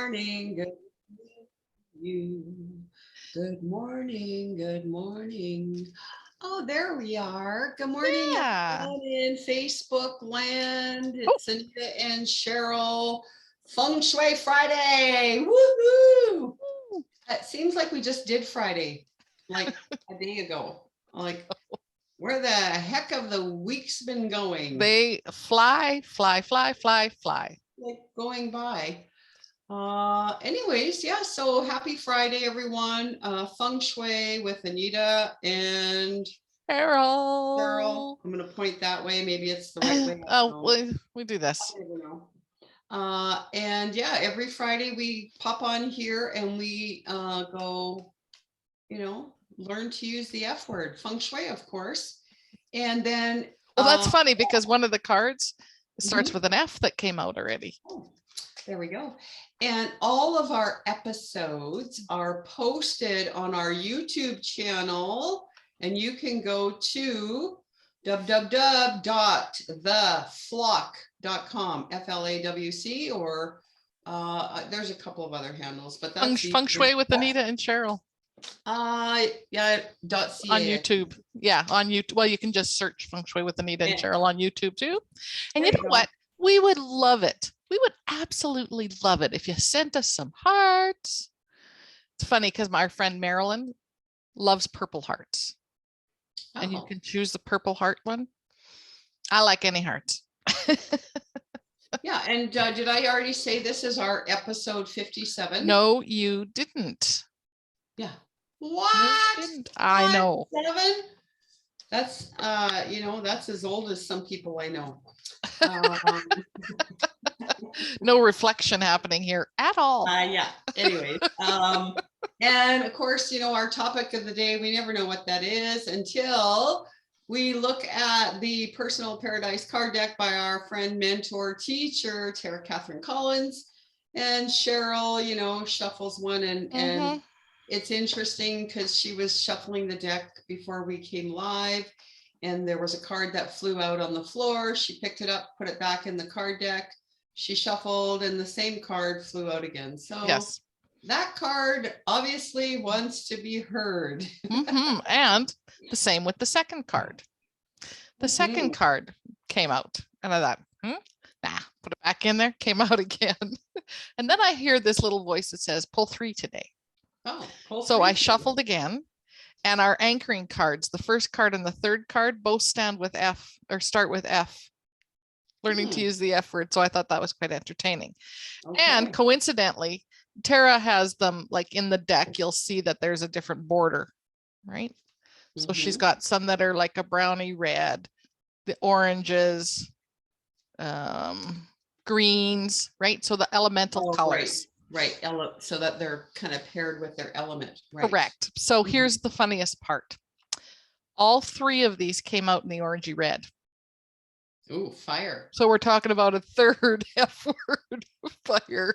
Morning, good you. Good morning, good morning. Oh, there we are. Good morning, Yeah. everyone in Facebook land. Oh. It's Anita and Cheryl. Feng Shui Friday. Woohoo! It seems like we just did Friday, like a day ago. Like, where the heck have the weeks been going? They fly. Like going by. Anyways, yeah, so happy Friday, everyone. Feng Shui with Anita and Cheryl. I'm going to point that way. Maybe it's the right way. We do this. I never know. And yeah, every Friday we pop on here and we go, learn to use the F word, Feng Shui, of course. And then well, that's funny because one of the cards starts Mhm. with an F that came out already. Oh, there we go. And all of our episodes are posted on our YouTube channel, and you can go to www.theflawc.com, FLAWC, or there's a couple of other handles, but that's Feng Shui with Anita and Cheryl. Yeah, .ca. On YouTube. Yeah, on YouTube. Well, you can just search Feng Shui with Anita and Cheryl on YouTube too. And you know what? We would love it. We would absolutely love it if you sent us some hearts. It's funny because my friend Marilyn loves purple hearts. And you can choose the purple heart one. I like any hearts. Yeah, and did I already say this is our episode 57? No, you didn't. Yeah. What? No, I know. 7? That's that's as old as some people I know. No reflection happening here at all. Yeah. Anyway, and of course, our topic of the day, we never know what that is until we look at the Personal Paradise card deck by our friend, mentor, teacher, Tara Catherine Collins. And Cheryl, shuffles one and it's interesting because she was shuffling the deck before we came live. And there was a card that flew out on the floor. She picked it up, put it back in the card deck. She shuffled and the same card flew out again. So yes, that card obviously wants to be heard. And the same with the second card. The second card came out and I thought, put it back in there, came out again. And then I hear this little voice that says, pull 3 today. Oh, so I shuffled again. And our anchoring cards, the first card and the third card, both stand with F or start with F. Learning to use the F word. So I thought that was quite entertaining. And coincidentally, Tara has them like in the deck. You'll see that there's a different border, right? So she's got some that are like a brownie red, the oranges, greens, right? So the elemental colors. Right. So that they're kind of paired with their element. Right. Correct. So here's the funniest part. All 3 of these came out in the orangey red. Ooh, fire. So we're talking about a third F word, fire.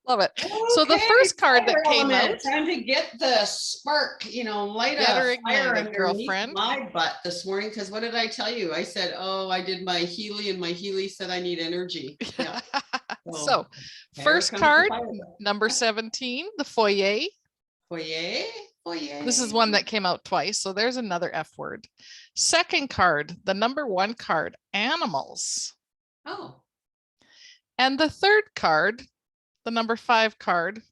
Love it. Okay, so the first card that came out. Time to get the spark, light a fire underneath girlfriend. My butt this morning. Because what did I tell you? I said, I did my Healy and my Healy said I need energy. Yeah. So first card, number 17, the foyer. Foyer. This is one that came out twice. So there's another F word. Second card, the number 1 card, animals. Oh. And the third card, the number 5 card,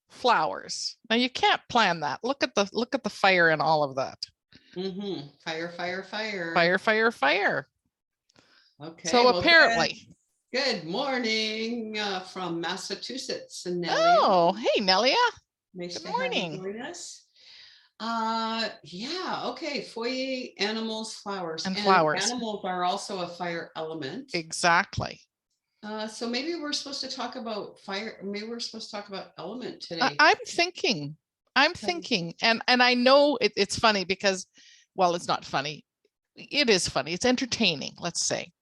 flowers. Now you can't plan that. Look at the fire in all of that. Fire, fire, fire. Fire, fire, fire. Okay. So apparently. Good morning from Massachusetts. And Nelia. Oh, hey, Nelia. Nice Good morning. Have you join us. Yeah. Okay. Foyer, animals, flowers. And flowers. Animals are also a fire element. Exactly. So maybe we're supposed to talk about fire. Maybe we're supposed to talk about element today. I'm thinking, and I know it's funny because, well, it's not funny. It is funny. It's entertaining. Let's say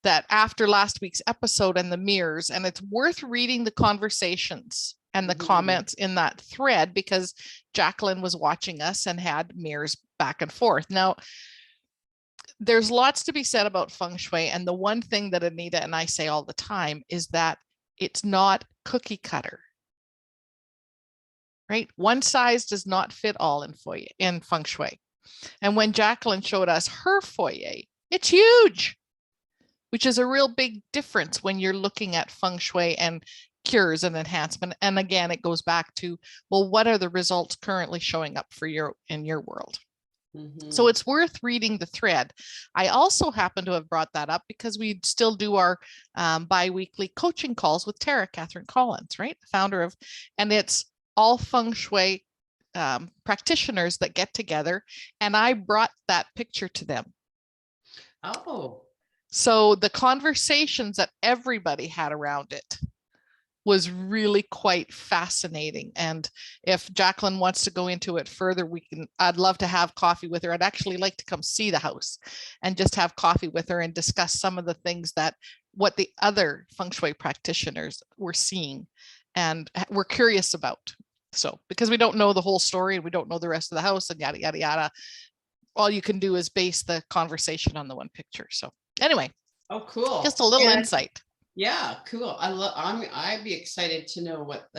that after last week's episode and the mirrors, and it's worth reading the conversations and the comments in that thread because Jacqueline was watching us and had mirrors back and forth. Now, there's lots to be said about Feng Shui. And the one thing that Anita and I say all the time is that it's not cookie cutter, right? One size does not fit all in Feng Shui. And when Jacqueline showed us her foyer, it's huge, which is a real big difference when you're looking at Feng Shui and cures and enhancement. And again, it goes back to, well, what are the results currently showing up for in your world? So it's worth reading the thread. I also happen to have brought that up because we still do our bi-weekly coaching calls with Catherine Collins, right? The founder of, and it's all Feng Shui practitioners that get together. And I brought that picture to them. Oh. So the conversations that everybody had around it was really quite fascinating. And if Jacqueline wants to go into it further, I'd love to have coffee with her. I'd actually like to come see the house and just have coffee with her and discuss some of the things what the other Feng Shui practitioners were seeing and were curious about. So, because we don't know the whole story and we don't know the rest of the house and yada, yada, yada, all you can do is base the conversation on the one picture. So anyway. Oh, cool. Just a little insight. Yeah, cool. I'd be excited to know what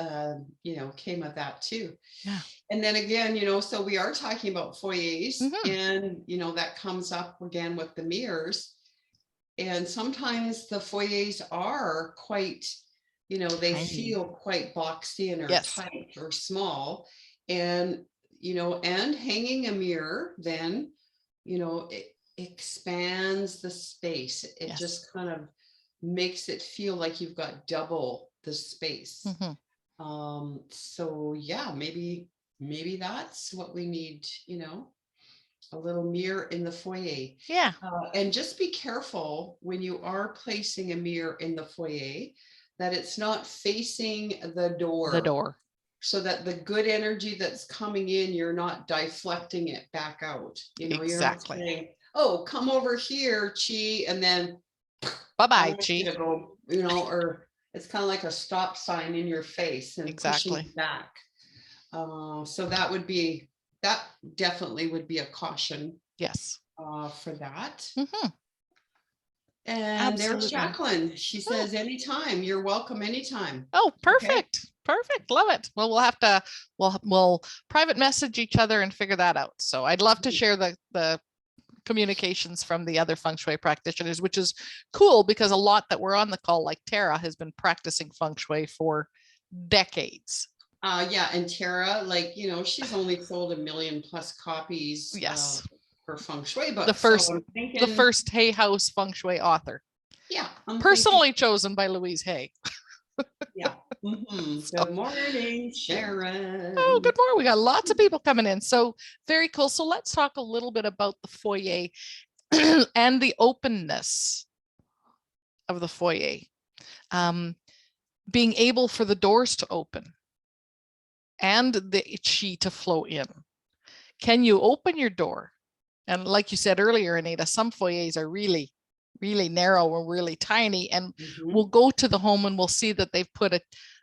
came of that too. Yeah. And then again, so we are talking about foyers, and that comes up again with the mirrors. And sometimes the foyers are quite, they feel quite boxed in or tight or small. And and hanging a mirror then, it expands the space. It just kind of makes it feel like you've got double the space. So yeah, maybe that's what we need, a little mirror in the foyer. Yeah. And just be careful when you are placing a mirror in the foyer that it's not facing the door. So that the good energy that's coming in, you're not deflecting it back out. You're not saying, oh, come over here, Chi, and then bye-bye, Chi. Go, or it's kind of like a stop sign in your face and pushing you back. So that definitely would be a caution. Yes. For that. And Absolutely. There's Jacqueline. She says, anytime, you're welcome anytime. Oh, perfect. Okay. Perfect. Love it. Well, we'll have to, we'll private message each other and figure that out. So I'd love to share the communications from the other Feng Shui practitioners, which is cool because a lot that were on the call, like Tara, has been practicing Feng Shui for decades. Yeah. And Tara, she's only sold 1 million+ copies. Yes. For Feng Shui books. The first Hay House Feng Shui author. Yeah. Personally chosen by Louise Hay. Yeah. Good morning, Sharon. Oh, good morning. We got lots of people coming in. So very cool. So let's talk a little bit about the foyer and the openness of the foyer. Being able for the doors to open and the Qi to flow in. Can you open your door? And like you said earlier, Anita, some foyers are really, really narrow or really tiny. And we'll go to the home and we'll see that they've put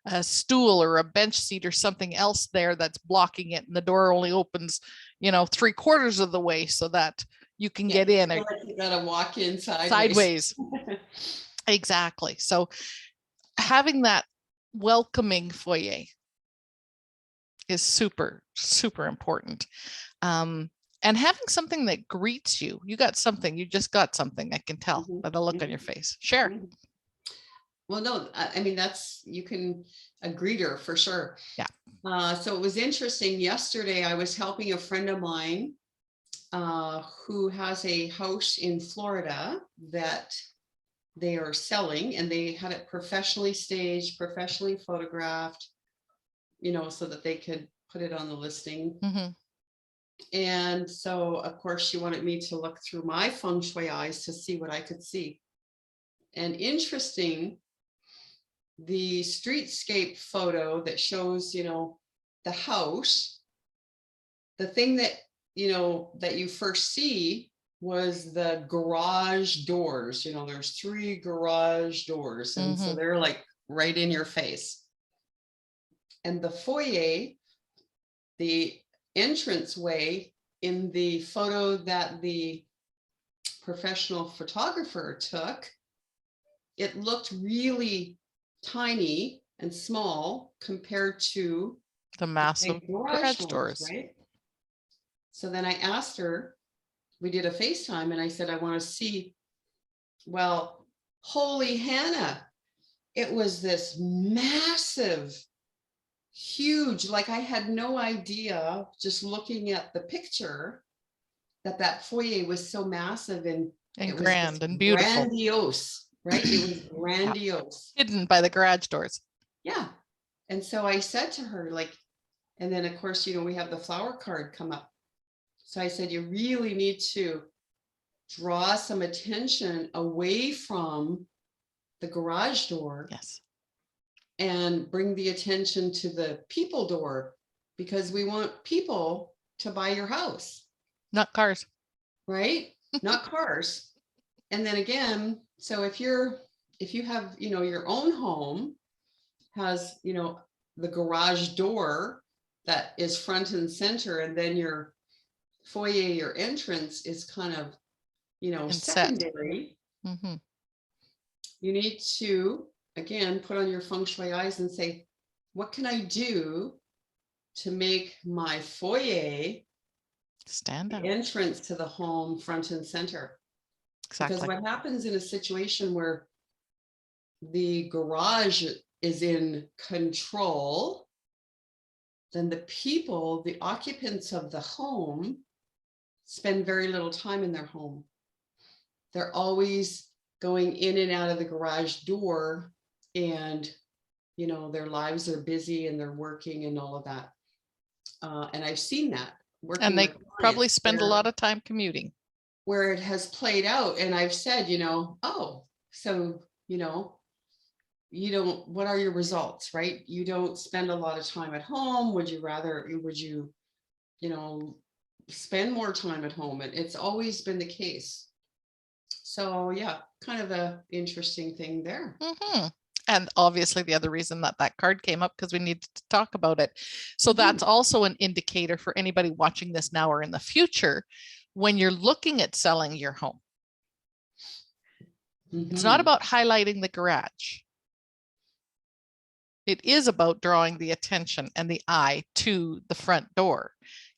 a stool or a bench seat or something else there that's blocking it. And the door only opens, 3/4 of the way so that you can get in. So you gotta walk in sideways. Exactly. So having that welcoming foyer is super, super important. And having something that greets you. You got something, you just got something. I can tell by the look on your face. Share. Well, no, I mean, you can a greeter for sure. Yeah. So it was interesting. Yesterday, I was helping a friend of mine who has a house in Florida that they are selling, and they had it professionally staged, professionally photographed, so that they could put it on the listing. And so, of course, she wanted me to look through my Feng Shui eyes to see what I could see. And interesting, the streetscape photo that shows, the house, the thing that, that you first see was the garage doors. There's 3 garage doors. And so they're like right in your face. And the foyer, the entranceway in the photo that the professional photographer took, it looked really tiny and small compared to The massive big garage garage doors, doors. right? So then I asked her, we did a FaceTime, and I said, I want to see. Well, holy Hannah, it was this massive, huge, like I had no idea just looking at the picture that foyer was so massive, and it was grand and beautiful. grandiose, right? It was grandiose. Hidden by the garage doors. Yeah. And so I said to her, like, and then of course, we have the flower card come up. So I said, you really need to draw some attention away from the garage door. Yes. And bring the attention to the people door, because we want people to buy your house. Not cars. Right? Not cars. And then again, so if you have, your own home has, the garage door that is front and center, and then your foyer, your entrance is kind of, secondary. Mm-hmm. You need to, again, put on your feng shui eyes and say, what can I do to make my foyer stand out, entrance to the home front and center? Exactly. Because what happens in a situation where the garage is in control, then the people, the occupants of the home, spend very little time in their home. They're always going in and out of the garage door, and their lives are busy and they're working and all of that. And I've seen that working, and they probably spend a lot of of time commuting, where it has played out. And I've said, oh, so you don't, what are your results, right? You don't spend a lot of time at home. Would you spend more time at home? And it's always been the case. So yeah, kind of a interesting thing there. Mm-hmm. And obviously the other reason that card came up, because we needed to talk about it. So that's also an indicator for anybody watching this now or in the future, when you're looking at selling your home. It's not about highlighting the garage. It is about drawing the attention and the eye to the front door,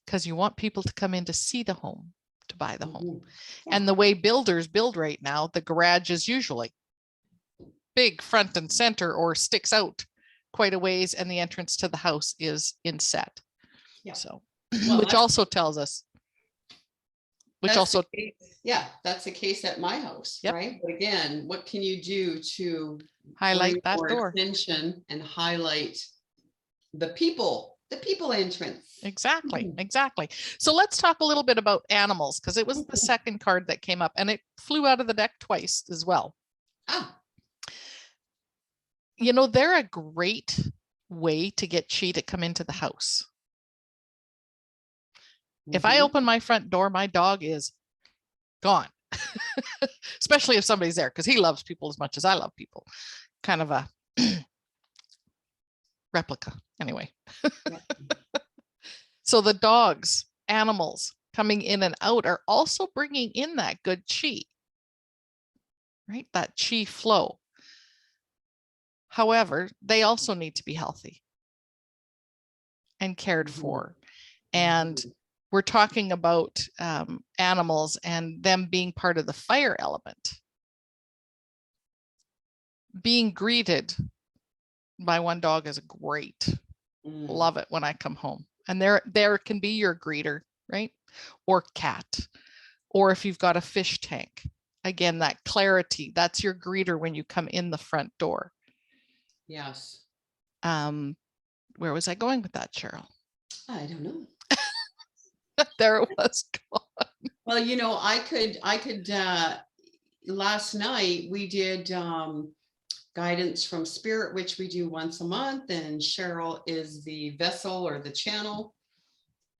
because you want people to come in to see the home, to buy the home. Yeah. And the way builders build right now, the garage is usually big front and center, or sticks out quite a ways, and the entrance to the house is inset. Yeah. So, Well, which also tells us, that's the case at my house, right? But again, what can you do to highlight that more door? Attention and highlight the people entrance. Exactly. Exactly. So let's talk a little bit about animals, because it was the second card that came up, and it flew out of the deck twice as well. They're a great way to get chi to come into the house. If I open my front door, my dog is gone, especially if somebody's there, because he loves people as much as I love people. Kind of a replica anyway. So the dogs, animals coming in and out are also bringing in that good chi, right? That chi flow. However, they also need to be healthy and cared for. And we're talking about animals and them being part of the fire element. Being greeted by one dog is great. Love it when I come home. And there can be your greeter, right? Or cat. Or if you've got a fish tank, again, that clarity, that's your greeter when you come in the front door. Yes. Where was I going with that, Cheryl? I don't know. There it was. Well, I could last night we did guidance from spirit, which we do once a month, and Cheryl is the vessel or the channel.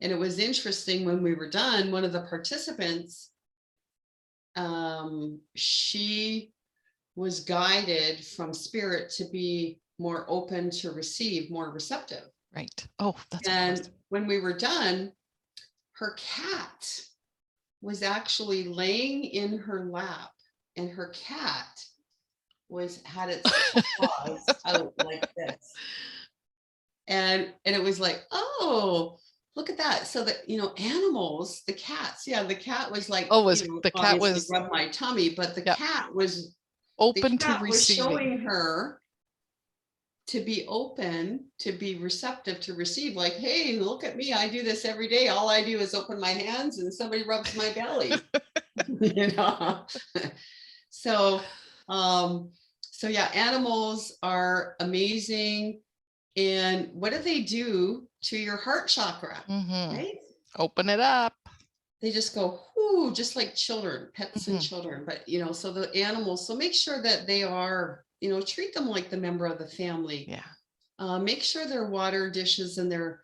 And it was interesting when we were done, one of the participants, she was guided from spirit to be more open to receive, more receptive. Right. Oh, that's and when we were done, her cat was actually laying in her lap, and her cat had its paws out like this. And it was like, oh, look at that. So that, animals, the cats, the cat was like, Oh, was the cat obviously was rubbed my tummy, but the yeah, open to cat was receiving. showing her to be open, to be receptive, to receive, like, hey, look at me. I do this every day. All I do is open my hands and somebody rubs my belly. So, yeah, animals are amazing. And what do they do to your heart chakra? Right? Open it up. They just go, whoo, just like children, pets and children. But, so the animals, so make sure that they are, treat them like the member of the family. Yeah. Make sure their water dishes and their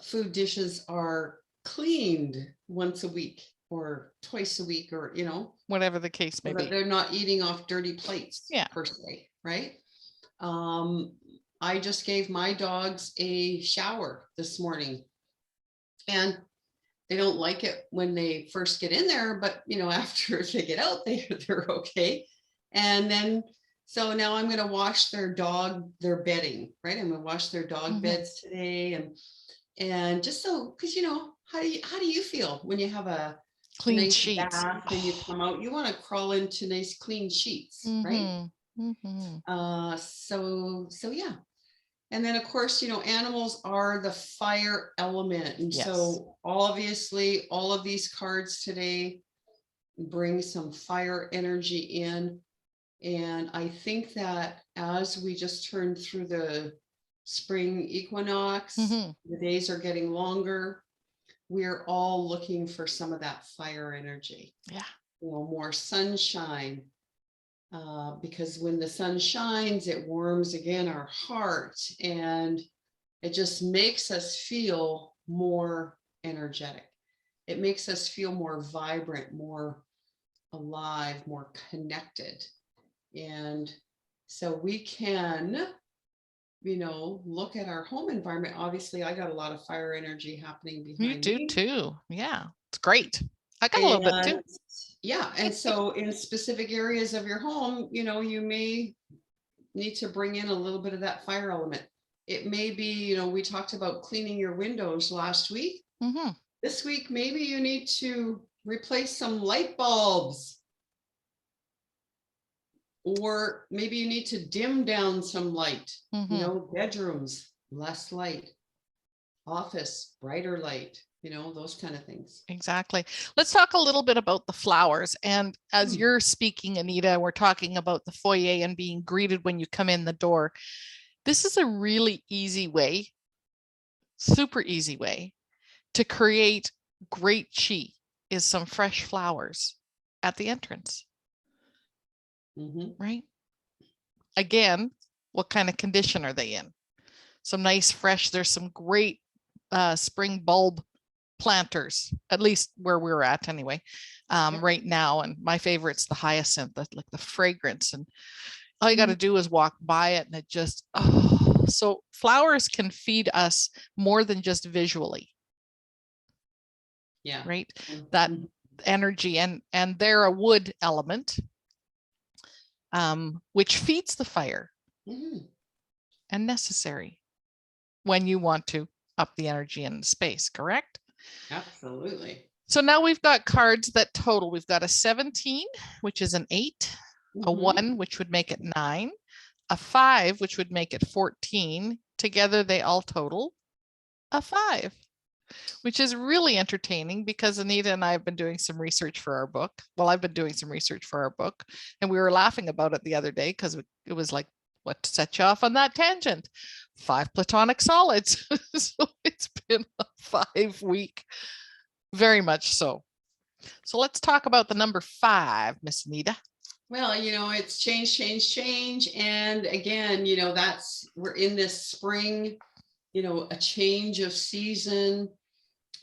food dishes are cleaned once a week or twice a week, or, whatever the case may so be. that they're not eating off dirty plates, per se, right? I just gave my dogs a shower this morning, and they don't like it when they first get in there, but after they get out, they're okay. And then, so now I'm going to wash their bedding, right? I'm going to wash their dog beds today, and just so, because how do you feel when you have a clean nice sheets bath and you come out? You want to crawl into nice clean sheets, right? So yeah. And then, of course, animals are the fire element. And so obviously all of these cards today bring some fire energy in. And I think that as we just turned through the spring equinox, the days are getting longer. We're all looking for some of that fire energy. Yeah. More sunshine. Because when the sun shines, it warms again our heart, and it just makes us feel more energetic. It makes us feel more vibrant, more alive, more connected. And so we can, look at our home environment. Obviously, I got a lot of fire energy happening behind me. You do too. Yeah, it's great. I got a little bit too. Yeah. And so in specific areas of your home, you may need to bring in a little bit of that fire element. It may be, we talked about cleaning your windows last week. This week, maybe you need to replace some light bulbs. Or maybe you need to dim down some light, bedrooms, less light, office, brighter light, those kind of things. Exactly. Let's talk a little bit about the flowers. And as you're speaking, Anita, we're talking about the foyer and being greeted when you come in the door. This is a really easy way, super easy way to create great chi, is some fresh flowers at the entrance. Right? Again, what kind of condition are they in? Some nice fresh, there's some great spring bulb planters, at least where we're at anyway, right now. And my favorite's the hyacinth, like the fragrance. And all you got to do is walk by it, and it just, so flowers can feed us more than just visually. Yeah. Right. That energy, and they're a wood element, which feeds the fire and necessary when you want to up the energy in the space, correct? Absolutely. So now we've got cards that total. We've got a 17, which is an 8, a 1, which would make it 9, a 5, which would make it 14. Together, they all total a 5, which is really entertaining because Anita and I have been doing some research for our book. Well, I've been doing some research for our book, and we were laughing about it the other day because it was like, what set you off on that tangent? 5 platonic solids. So it's been a 5-week. Very much so. So let's talk about the number 5, Miss Anita. Well, it's change. And again, we're in this spring, a change of season,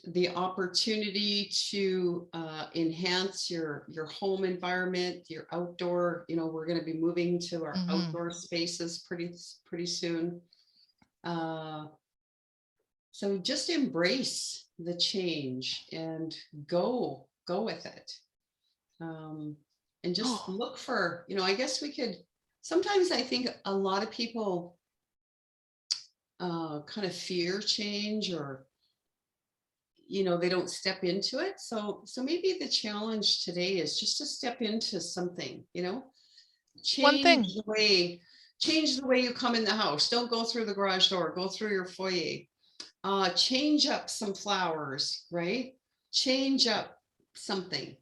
the opportunity to enhance your home environment, your outdoor, we're going to be moving to our outdoor spaces pretty soon. So just embrace the change and go with it. And just look for, I guess we could, sometimes I think a lot of people kind of fear change, or they don't step into it. So maybe the challenge today is just to step into something, One change thing. the way you come in the house. Don't go through the garage door, go through your foyer. Change up some flowers, right? Change up something.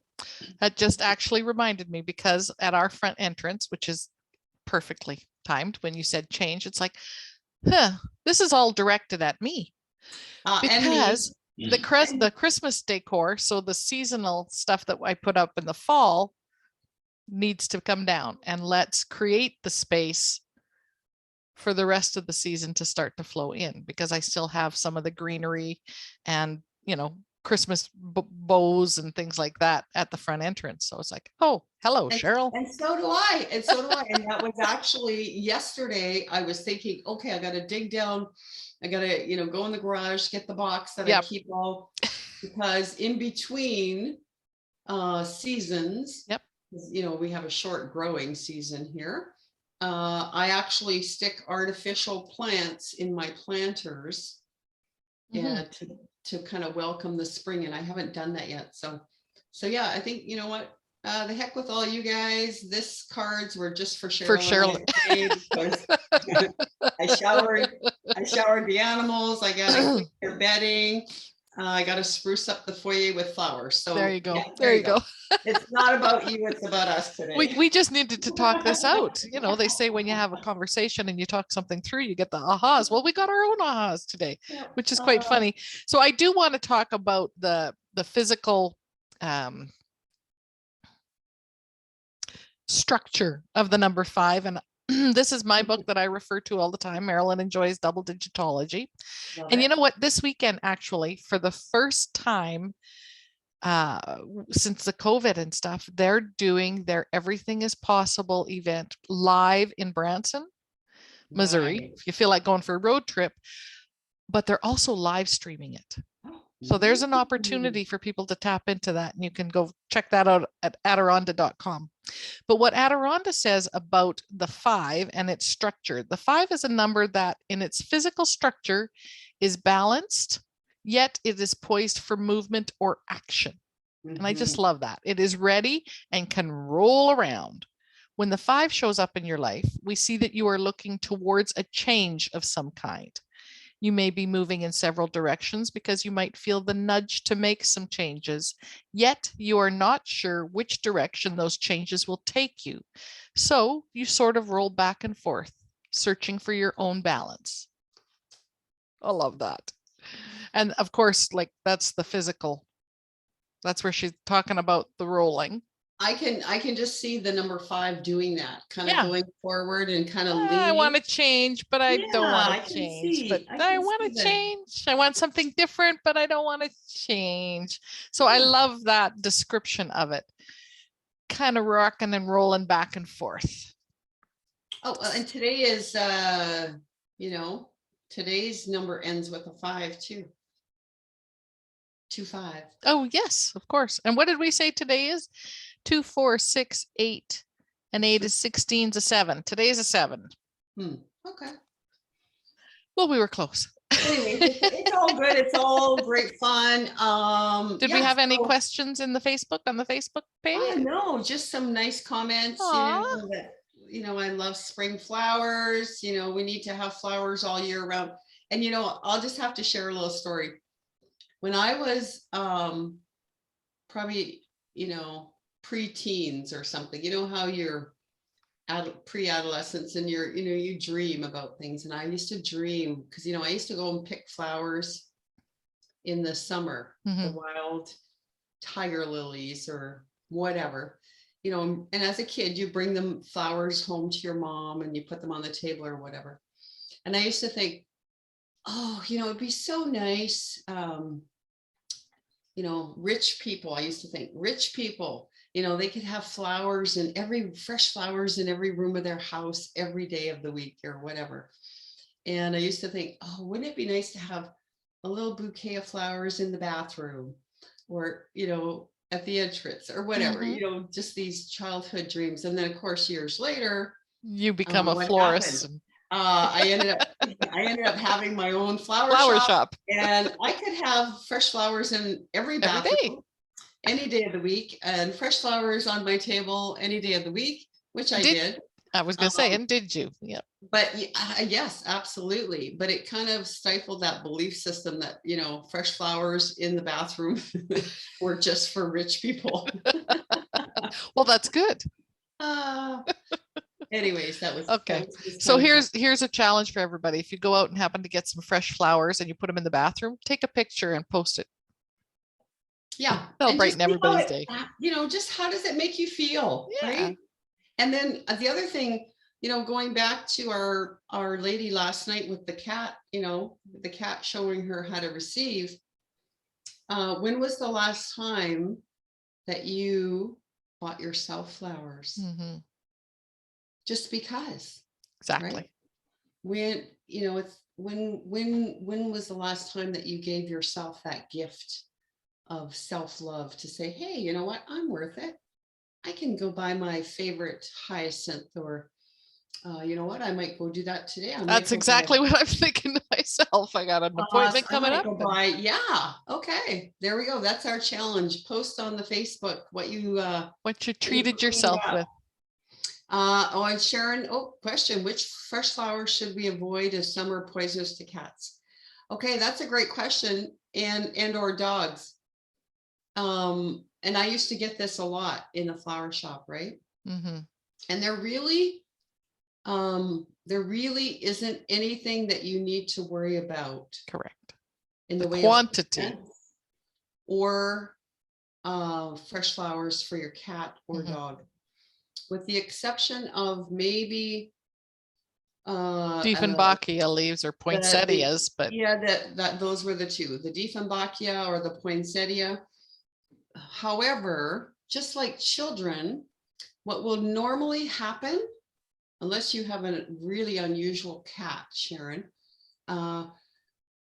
That just actually reminded me, because at our front entrance, which is perfectly timed when you said change, it's like, this is all directed at me, And me. because the Christmas decor, so the seasonal stuff that I put up in the fall, needs to come down, and let's create the space for the rest of the season to start to flow in, because I still have some of the greenery and, Christmas bows and things like that at the front entrance. So it's like, oh, hello, Cheryl. And so do I. And that was actually yesterday. I was thinking, okay, I got to dig down. I got to, go in the garage, get the box that I keep all, because in between seasons, we have a short growing season here. I actually stick artificial plants in my planters, and to kind of welcome the spring, and I haven't done that yet. So yeah, I think, what, the heck with all you guys. This cards were just for Cheryl. I showered the animals. I got to clean their bedding. I got to spruce up the foyer with flowers. So there you go. Yeah, there you go. It's not about you, it's about us today. We just needed to talk this out. They say when you have a conversation and you talk something through, you get the ahas. Well, we got our own ahas today, which is quite funny. So I do want to talk about the physical structure of the number 5. And this is my book that I refer to all the time. Marilyn enjoys double digitology. And you know what? This weekend, actually, for the first time since the COVID and stuff, they're doing their Everything is Possible event live in Branson, Missouri. If you feel like going for a road trip, but they're also live streaming it. So there's an opportunity for people to tap into that, and you can go check that out at Adironda.com. But what Adironda says about the 5 and its structure, the 5 is a number that in its physical structure is balanced, yet it is poised for movement or action. And I just love that. It is ready and can roll around. When the 5 shows up in your life, we see that you are looking towards a change of some kind. You may be moving in several directions because you might feel the nudge to make some changes, yet you are not sure which direction those changes will take you. So you sort of roll back and forth, searching for your own balance. I love that. And of course, like, that's the physical. That's where she's talking about the rolling. I can just see the number 5 doing that, kind of going forward and kind of leaning. I want to change, but I don't want to change. But I want to change. I want something different, but I don't want to change. So I love that description of it. Kind of rocking and rolling back and forth. Oh, and today is, today's number ends with a 5 too. 2-5. Oh, yes, of course. And what did we say today is? 2, 4, 6, 8, and 8 is 16 is a 7. Today is a 7. Okay. Well, we were close. Anyway, it's all good. It's all great fun. Did we have any questions in the Facebook, on the Facebook page? No, just some nice comments. I love spring flowers. We need to have flowers all year round. And I'll just have to share a little story. When I was probably pre-teens or something, how you're pre-adolescence and you dream about things. And I used to dream because I used to go and pick flowers in the summer, the wild tiger lilies or whatever, and as a kid you bring them flowers home to your mom and you put them on the table or whatever. And I used to think, oh, it'd be so nice, rich people. I used to think rich people, they could have flowers and fresh flowers in every room of their house every day of the week or whatever. And I used to think, oh, wouldn't it be nice to have a little bouquet of flowers in the bathroom or, at the entrance or whatever, just these childhood dreams. And then of course, years later, you become a florist. I ended up having my own flower Flower shop, shop and I could have fresh flowers in every every bathroom, day. any day of the week, and fresh flowers on my table any day of the week, which I did. I was going to say, and did you? Yeah. But yes, absolutely. But it kind of stifled that belief system that, you know, fresh flowers in the bathroom were just for rich people. Well, that's good. Anyways, that was okay. That was so here's a challenge for everybody. If you go out and happen to get some fresh flowers and you put them in the bathroom, take a picture and post it. Yeah. That'll brighten everybody's day. You know, just how does it make you feel? Yeah. Right. And then the other thing, you know, going back to our lady last night with the cat, you know, the cat showing her how to receive. When was the last time that you bought yourself flowers? Mm-hmm. Just because. Exactly. Right? When, you know, it's when was the last time that you gave yourself that gift of self-love to say, hey, you know what, I'm worth it. I can go buy my favorite hyacinth, or you know what, I might go do that today. That's exactly what I'm thinking to myself. I got an appointment coming up. Yeah. Okay. There we go. That's our challenge. Post on the Facebook what you treated yourself with. And Sharon, question, which fresh flowers should we avoid as some are poisonous to cats? Okay, that's a great question. And or dogs. And I used to get this a lot in the flower shop, right? Mm-hmm. And there really isn't anything that you need to worry about. Correct. In the way quantity of or fresh flowers for your cat or mm-hmm. dog, with the exception of maybe Dieffenbachia leaves or poinsettias, but yeah, that those were the two, the Dieffenbachia or the poinsettia. However, just like children, what will normally happen, unless you have a really unusual cat, Sharon, an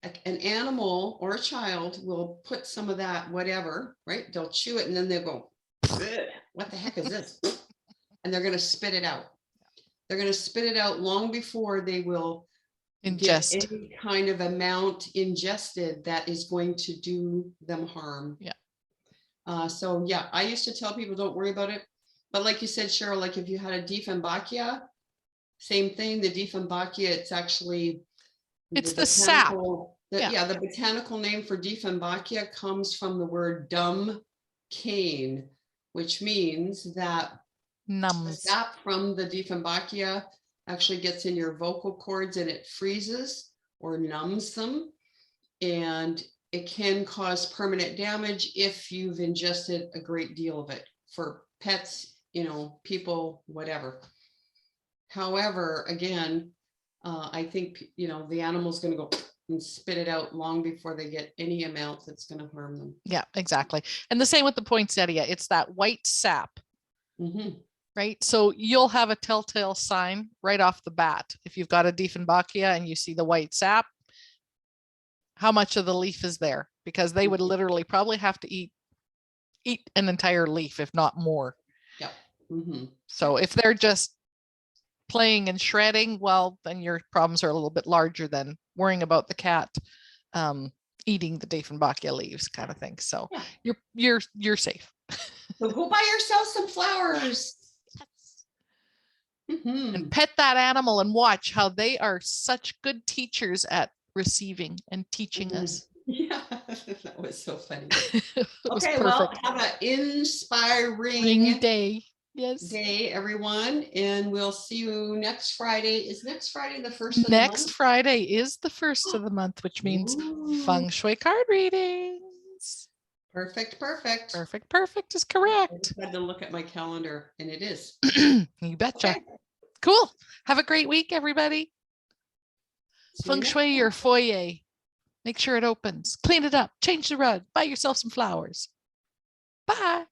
animal or a child will put some of that whatever, right? They'll chew it and then they'll go, what the heck is this? And they're going to spit it out. They're going to spit it out long before they will ingest any kind of amount ingested that is going to do them harm. Yeah. So yeah, I used to tell people don't worry about it. But like you said, Cheryl, like if you had a Dieffenbachia, same thing, the Dieffenbachia, it's actually the sap. The botanical name for Dieffenbachia comes from the word dumb cane, which means that the sap from the Dieffenbachia actually gets in your vocal cords and it freezes or numbs them. And it can cause permanent damage if you've ingested a great deal of it, for pets, you know, people, whatever. However, again, I think, you know, the animal's going to go and spit it out long before they get any amount that's going to harm them. Yeah, exactly. And the same with the poinsettia. It's that white sap, mm-hmm. right? So you'll have a telltale sign right off the bat. If you've got a Dieffenbachia and you see the white sap, how much of the leaf is there? Because they would literally probably have to eat an entire leaf, if not more. Yeah. Mm-hmm. So if they're just playing and shredding, well, then your problems are a little bit larger than worrying about the cat eating the Dieffenbachia leaves, kind of thing. So yeah. you're safe. So go buy yourself some flowers. Mm-hmm. And pet that animal and watch how they are such good teachers at receiving and teaching us. Yeah, that was so funny. Okay, well, have an inspiring day. Day, everyone, and we'll see you next Friday. Is next Friday the first of the month? Next Friday is the first of the month, which means Feng Shui card readings. Perfect is correct. I just had to look at my calendar, and it is. You betcha. Okay. Cool. Have a great week, everybody. Feng Shui your foyer. Make sure it opens. Clean it up. Change the rug. Buy yourself some flowers. Bye.